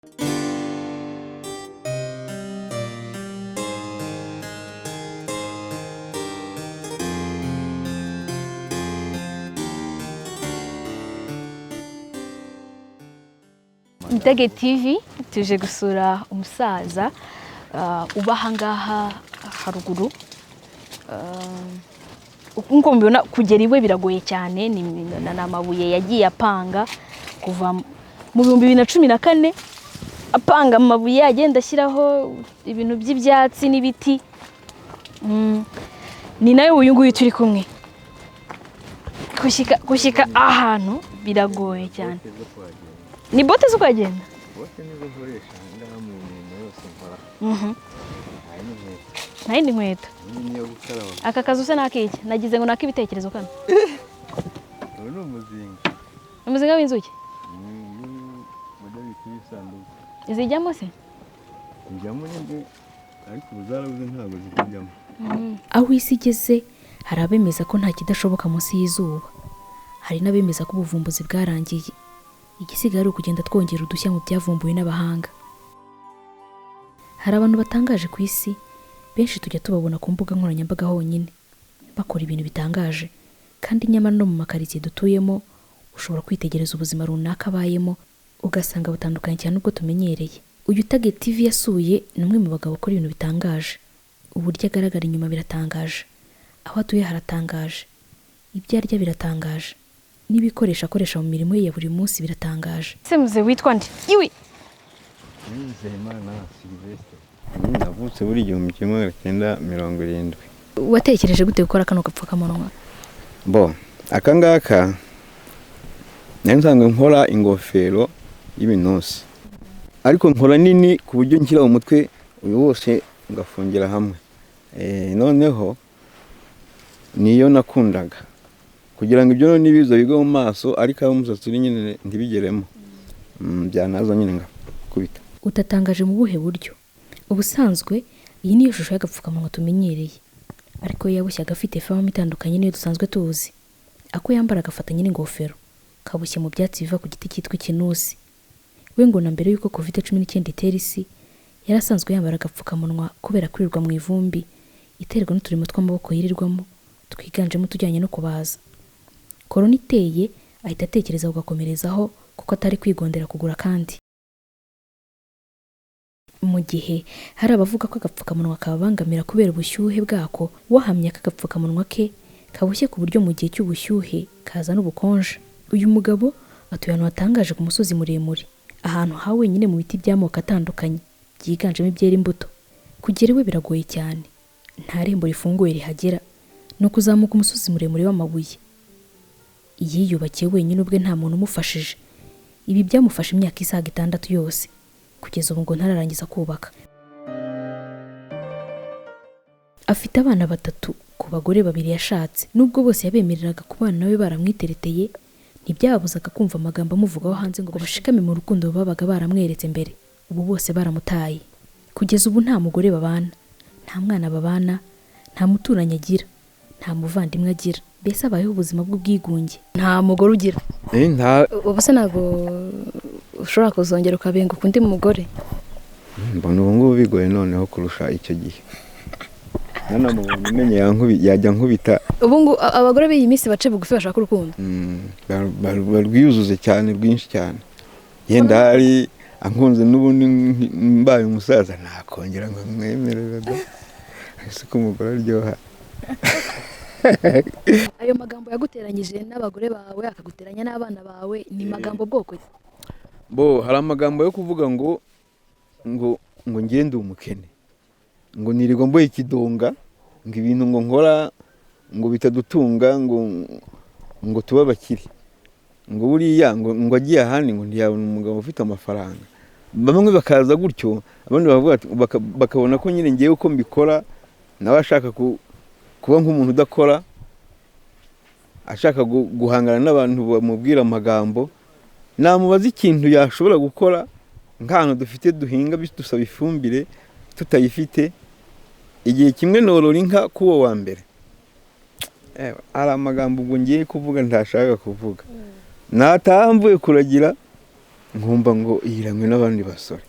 Itage TV tuje gusura umusaza uba hangaha haruguru. Uko mbona kugera iwe biragoye cyane, ni namabuye yagiye apanga kuva mu 2014 apanga amabuye agenda ashyiraho ibintu by'ibyatsi n'ibiti. Ni nayo uyu nguyu turi kumwe. Kushika ahantu biragoye cyane. Ni bote zo kwagenda? Bote nizo nkoresha ndaha mu mirimo yose nkora. Nayindi nkweto. Niyo gukaraba. Aka kazu se nakiki? Nagize ngo nakibitekerezo kano. Uno umuzinga. Umuzinga w'inzuki? Modeli kwisanduku. Izijyamo se? Njyamo ninde ariko uzarabuze ntago zikijyamo. Aho isi igeze hari abemeza ko nta kidashoboka munsi y'izuba. Hari n'abemeza ko ubuvumbuzi bwarangiye. Igisigaye ari ukugenda twongera udushya mu byavumbuwe n'abahanga. Hari abantu batangaje ku isi, benshi tujya tubabona ku mbuga nkoranyambaga honyine bakora ibintu bitangaje, kandi nyamara no mu makaritsiye dutuyemo ushobora kwitegereza ubuzima runaka abayemo ugasanga butandukanye cyane ubwo tumenyereye. Uyu Tage TV yasuye ni umwe mu bagabo bakora ibintu bitangaje. Uburyo agaragara inyuma biratangaje, aho atuye haratangaje, ibyo arya biratangaje, n'ibikoresho akoresha mu mirimo ye ya buri munsi biratangaje. Se muze witwa nde? Iwi. Nizeyimana Sylvestre. Navutse buri 1970. Watekereje gute gukora kano gapfukamunwa? Bo, akangaka nsanzwe nkora ingofero y'ibinosi. Ariko nkora nini ku buryo nshyira mu mutwe uyu wose ngafungira hamwe. Noneho niyo nakundaga kugira ngo ibyo nibizo bigo mu maso ariko aho umusatsi uri nyine ntibigeremo. Byanaza nyine ngakubita. Utatangaje mu buhe buryo? Ubusanzwe iyi niyo shusho y'agapfukamunwa tumenyereye, ariko yabushye agafite fama itandukanye niyo dusanzwe tuzi. Ako yambara agafatanye n'ingofero kabushye mu byatsi biva ku giti cyitwa ikinusi. We ngo na mbere yuko COVID-19 itera isi yarasanzwe yambara agapfukamunwa kubera kwirirwa mu ivumbi iterwa n'uturimo tw'amaboko yirirwamo twiganjemo tujyanye no kubaza. Korona iteye ahita atekereza ugakomerezaho kuko atari kwigondera kugura kandi. Mu gihe hari abavuga ko agapfukamunwa kabangamira kubera ubushyuhe bwako, wahamya ko agapfukamunwa ke kabushye ku buryo mu gihe cy'ubushyuhe kaza n'ubukonje. Uyu mugabo atuye ahantu hatangaje ku musozi muremure, ahantu ha wenyine mu biti by'amoko atandukanye byiganjemo ibyera imbuto. Kugera iwe biragoye cyane, nta rembo rifunguye rihagera, no kuzamuka umusozi muremure w'amabuye. Yiyubakiye wenyine ubwe nta muntu umufashije. Ibi byamufashe imyaka isaga 6 yose, kugeza ubu ngo ntararangiza kubaka. Afite abana 3 ku bagore 2 yashatse. Nubwo bose yabemereraga kubana nawe baramwitereteye, ntibyabuzaga kumva amagambo amuvugaho hanze ngo bashikame mu rukundo babaga baramweretse mbere. Ubu bose baramutaye. Kugeza ubu nta mugore babana, nta mwana babana, nta muturanye agira, nta muvandimwe agira. Bese abayeho ubuzima bw'ubwigunge. Nta mugore ugira. Ubu se ntabwo ushobora kuzongera ukabenga ukundi mugore? Mbona ubu ngubu bigoye noneho kurusha icyo gihe. Nana mu bumenye yajya nkubita. Ubu ngo abagore b'iyi minsi bace bugufi bashaka urukundo. Barwiyuzuze cyane, rwinshi cyane. Yenda hari ankunze n'ubundi mbaye umusaza nakongera ngo mwemerere. Ese ko umugore aryoha. Ayo magambo yaguteranyije n'abagore bawe akaguteranya n'abana bawe ni magambo bwoko ki? Bo hari amagambo yo kuvuga ngo ngende umukene, ngo nirirwa mboye ikidonga, ngo ibintu ngo nkora ngo bitadutunga, ngo tuba bakiri, ngo buriya ngo agiye ahandi ngo ntiyabona umugabo ufite amafaranga. Bamwe bakaza gutyo, abandi bakabona ko nyine ngiye uko mbikora nawe ashaka kuba nk'umuntu udakora, ashaka guhangana n'abantu bamubwira amagambo. Namubaza ikintu yashobora gukora nk'ahantu dufite duhinga dusaba ifumbire tutayifite, igihe kimwe norora inka kuwo wa mbere. Ari amagambo ubwo ngiye kuvuga ntashaka kuvuga. Nataha mvuye kuragira nkumva ngo yiranywe n'abandi basore.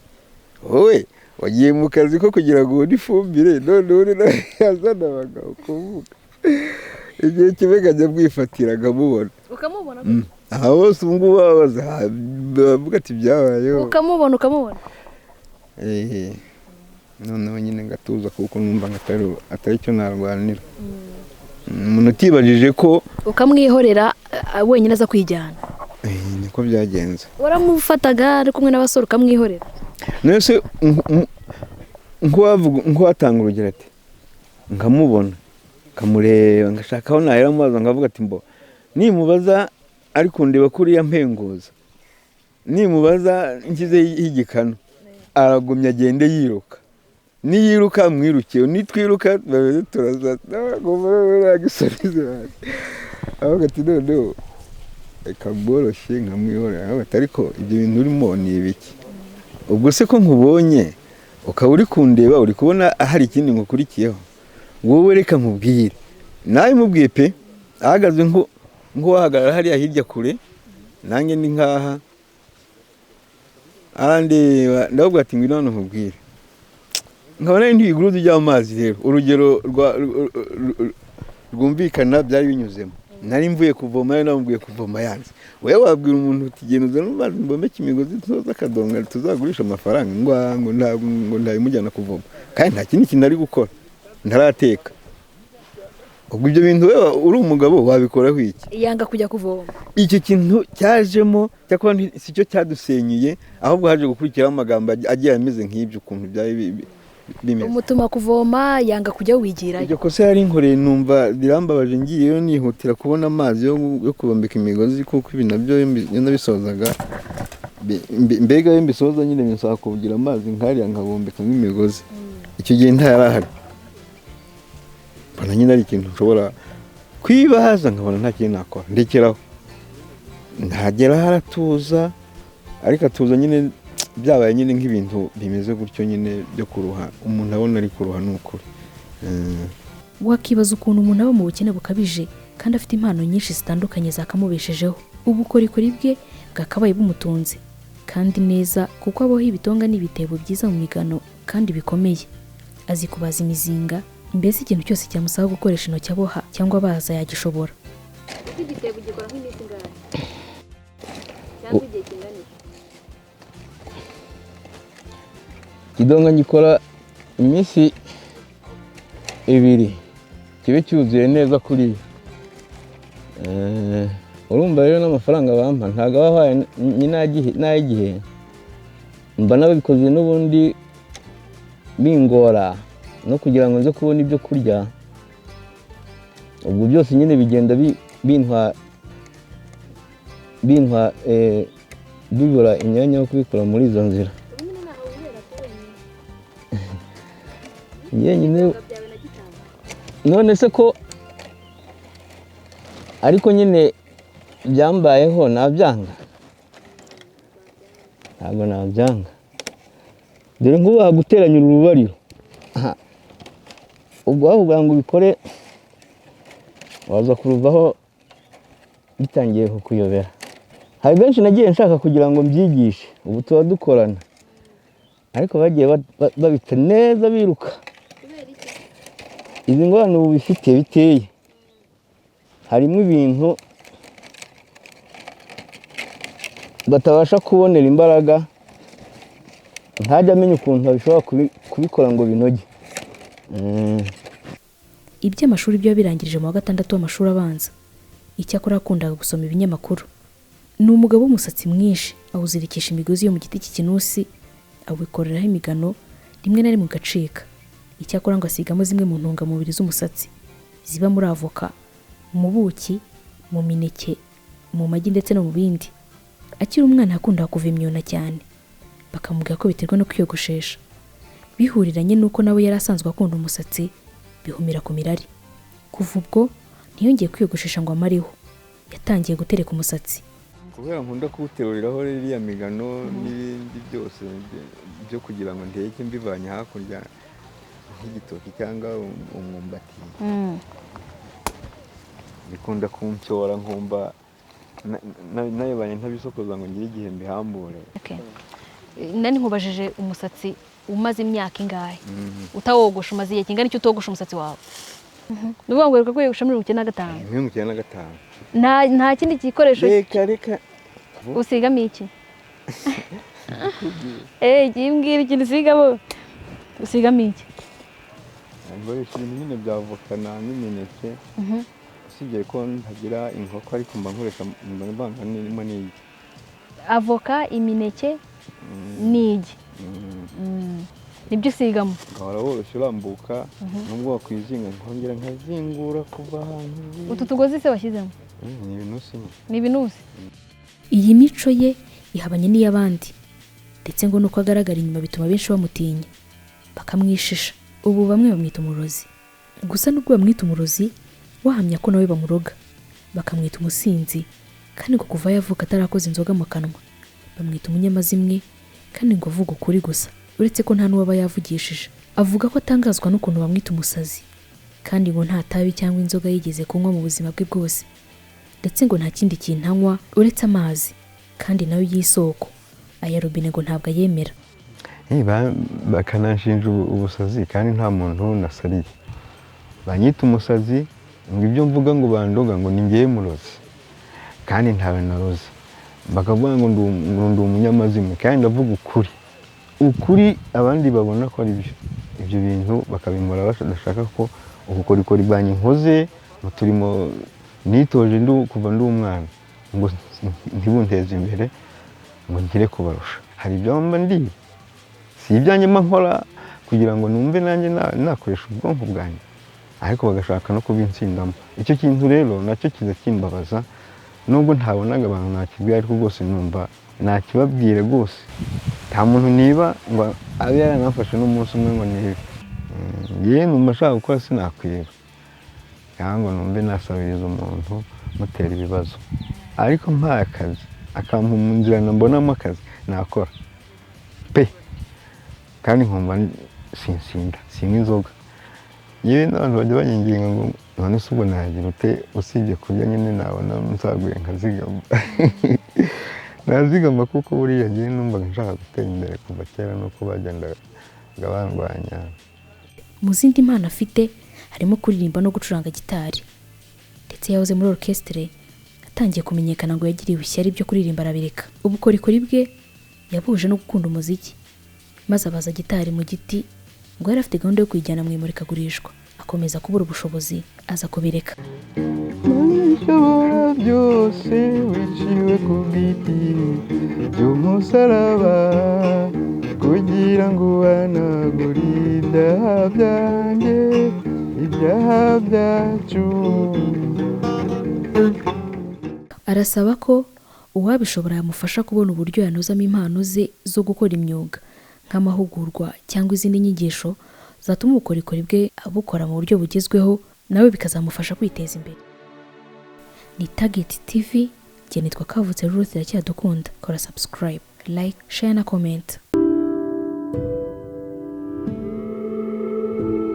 Wowe wagiye mu kazi ko kugira ngo ubone ifumbire none uri yazana abagabo kuvuga. Igihe kimwe nkajya bwifatira nkamubona. Ukamubona? Aha bose ubu ngubu bavuga ati byabayeho. Ukamubona? Noneho nyine ngatuza kuko numva atari cyo narwanira. Umuntu utibajije ko ukamwihorera wenyine aza kwijyana. Niko byagenze. Waramufataga ari kumwe n'abasore ukamwihorera? Nese nk'uwatanga urugero ati nkamubona kamureba ngashaka aho nahera amazi ngavuga ati mbo nimubaza ari kundeba kuriya mpenguza nimubaza ngize y'igikano aragumya agende yiruka niyiruka mwirukiye nitwiruka turaza ngomba gisarize aho gati none ekaboroshye nkamwihorera ariko ibyo bintu urimo ni ibiki ubwo se ko nkubonye ukaba uri kundeba uri kubona ahari ikindi ngukurikiyeho wowe reka nkubwire nawe mubwiye pe ahagaze nk'uwahagarara hariya hirya kure nanjye ndi nkaha ahandi ndavuga ati ngwino hano nkubwire nkabona ntibigurudu ry'amazi rero urugero rwumvikana byari binyuzemo nari mvuye kuvoma nawe namubwiye kuvoma yanze wewe wabwira umuntu uti genda uzane amazi mbomeke imigozi tuzoza akadonga tuzagurisha amafaranga ngo ndayimujyana kuvoma kandi nta kindi kintu ari gukora ntarateka ubwo ibyo bintu wewe uri umugabo wabikoraho iki yanga kujya kuvoma icyo kintu cyajemo cyakora si cyo cyadusenyuye ahubwo haje gukurikiraho amagambo agiye ameze nk'ibyo ukuntu byari bimeze umutuma kuvoma yanga kujya wigirayo iryo kosa yari inkoreye numva birambabaje ngiyeyo nihutira kubona amazi yo kubombeka imigozi kuko ibi nabyo nabisozaga mbega iyo mbisoza nyine binsaba kugira amazi nkariya nkabombeka nk'imigozi icyo gihe ntayarahari mbona nyine ari ikintu nshobora kwibaza nkabona nta kintu nakora ndekeraho ntagera haratuza ariko atuza nyine byabaye nyine nk'ibintu bimeze gutyo nyine byo kuruha umuntu abona ari kuruha n'ukuri. Wakibaza ukuntu umuntu aba mu bukene bukabije kandi afite impano nyinshi zitandukanye zakamubeshejeho ubukorikori bwe bwakabaye bumutunze kandi neza kuko abaho ibitonga n'ibitebo byiza mu migano kandi bikomeye azi kubaza imizinga mbese ikintu cyose cyamusaba gukoresha intoki aboha cyangwa abaza yagishobora. Igitebo gikora nk'iminsi ngahe cyangwa igihe kinganiye Kidonga gikora iminsi 2 kibe cyuzuye neza kuri urumva rero n'amafaranga bampa ntago bahaye n'igihe mba nabikoze n'ubundi bingora no kugira ngo nze kubona ibyo kurya ubwo byose nyine bigenda bintwa bibura imyanya yo kubikora muri izo nzira nyine none se ko ariko nyine byambayeho nabyanga ntabwo nabyanga dore nk'ubu guteranya urubariro ubwo aho ngo ubikore waza kuruvaho bitangiye kukuyobera hari benshi nagiye nshaka kugira ngo mbyigishe ubu tuba dukorana ariko bagiye babita neza biruka izi ngorane ubu bifite biteye harimo ibintu batabasha kubonera imbaraga ntajya amenya ukuntu babishobora kubikora ngo binoge. Iby'amashuri byo birangirije mu wa 6 w'amashuri abanza icyakora akundaga gusoma ibinyamakuru ni umugabo w'umusatsi mwinshi awuzirikisha imigozi yo mu giti cy'ikinusi awikoreraho imigano rimwe na rimwe gacika icyakora ngo asigamo zimwe mu ntungamubiri z'umusatsi ziba muri avoka mu buki mu mineke mu magi ndetse no mu bindi akiri umwana akunda kuva imyuna cyane bakamubwira ko biterwa no kwiyogoshesha bihuriranye nuko nawe yari asanzwe akunda umusatsi bihumira ku mirari kuva ubwo ntiyongeye kwiyogoshesha ngo amareho yatangiye gutereka umusatsi kubera nkunda kuwuteruriraho ririya migano n'ibindi byose byo kugira ngo ndeke mbivanye hakurya nk'igitoki cyangwa umwumbati bikunda kuncyora nkumva nayibanye ntabisokoza ngo ngire igihe mbihambure. Okay. Nani nkubajije umusatsi umaze imyaka ingahe utawogosha, umaze igihe kingana icyo utogosha umusatsi wawe? Nuvuga ngo reka kwiyogosha muri 1995. Nta kindi gikoresho reka usigamo iki? Gimbwira ikintu usigamo. Usigamo iki? nkoresha ibintu nyine bya avoka n'imineke, usibye ko ntagira inkoko ariko mba nkoresha mbanga nimo n'igi. Avoka, imineke n'igi. Nibyo usigamo. Gahora woroshye urambuka nubwo wakwizinga nkongera nkazingura kuva ahantu. Utu tugozi se washyizemo? Ni ibinusi. Ni ibinusi. Iyi mico ye ihabanye n'iy'abandi, ndetse ngo nuko agaragara inyuma bituma benshi bamutinya bakamwishisha. Ubu bamwe bamwita umurozi, gusa nubwo bamwita umurozi wahamya ko nawe bamuroga, bakamwita umusinzi, kandi ngo kuva yavuka atarakoze inzoga mu kanwa. Bamwita umunyamazimwe, kandi ngo avuga ukuri gusa, uretse ko nta n'uwaba yavugishije. Avuga ko atangazwa n'ukuntu bamwita umusazi, kandi ngo nta tabi cyangwa inzoga yigeze kunywa mu buzima bwe bwose, ndetse ngo nta kindi kintu anywa uretse amazi, kandi nawe y'isoko, aya robine ngo ntabwo ayemera. Bakananshinja ubusazi kandi nta muntu nasariye. Banyita umusazi ngo ibyo mvuga ngo bandoga ngo ni ngiye murozi, kandi ntawe naroze. Bakavuga ngo ndi umunyamazimwe, kandi ndavuga ukuri abandi babona ko ari ibyo bintu bakabimura bashaka ko ubukorikori bwanjye nkoze mu turimo nitoje kuva ndi umwana ngo ntibunteze imbere ngo ngire kubarusha. Hari ibyo mba ndi si ibyanjye nkora kugira ngo numve nanjye nakoresha ubwonko bwanjye, ariko bagashaka no kubintsindamo. Icyo kintu rero nacyo kiza kimbabaza, nubwo ntabonaga abantu nakibwira, ariko rwose numva nakibabwire rwose. Nta muntu niba ngo abe yaranafashe n'umunsi umwe ngo nibe. Yewe numva ashaka gukora sinakwiba, cyangwa numve nasabiriza umuntu mutera ibibazo, ariko mpaye akazi akampa mu nzira mbonamo akazi nakora pe, kandi nkumva sinsinda sinywa inzoga. Yewe n'abantu bajya banyinginga ngo none se ubwo nagira ute usibye kurya nyine nabona nsaguye nkazigama. Nazigama kuko buriya ngiye numvaga nshaka gutera imbere kuva kera, nuko bagendaga bandwanya. Mu zindi mpano afite harimo kuririmba no gucuranga gitari, ndetse yahoze muri orchestre. Atangiye kumenyekana ngo yagiriwe ishyari byo kuririmba arabireka. Ubukorikori bwe yabuje no gukunda umuziki, maze abaza gitari mu giti ngo yari afite gahunda yo kuyijyana mu imurikagurishwa. Akomeza kubura ubushobozi aza kubireka. Ishobora byose wiciwe ku giti by'umusaraba kugira ngo uhanagure ibyaha byanjye, ibyaha byacu. Arasaba ko uwabishobora yamufasha kubona uburyo yanozamo impano ze zo gukora imyuga nk'amahugurwa cyangwa izindi nyigisho zatuma ubukorikori bwe abukora mu buryo bugezweho, nawe bikazamufasha kwiteza imbere. Ni Target TV, jye nitwa Kavutse Ruth. Iracyadukunda. Kora subscribe, like, share na comment.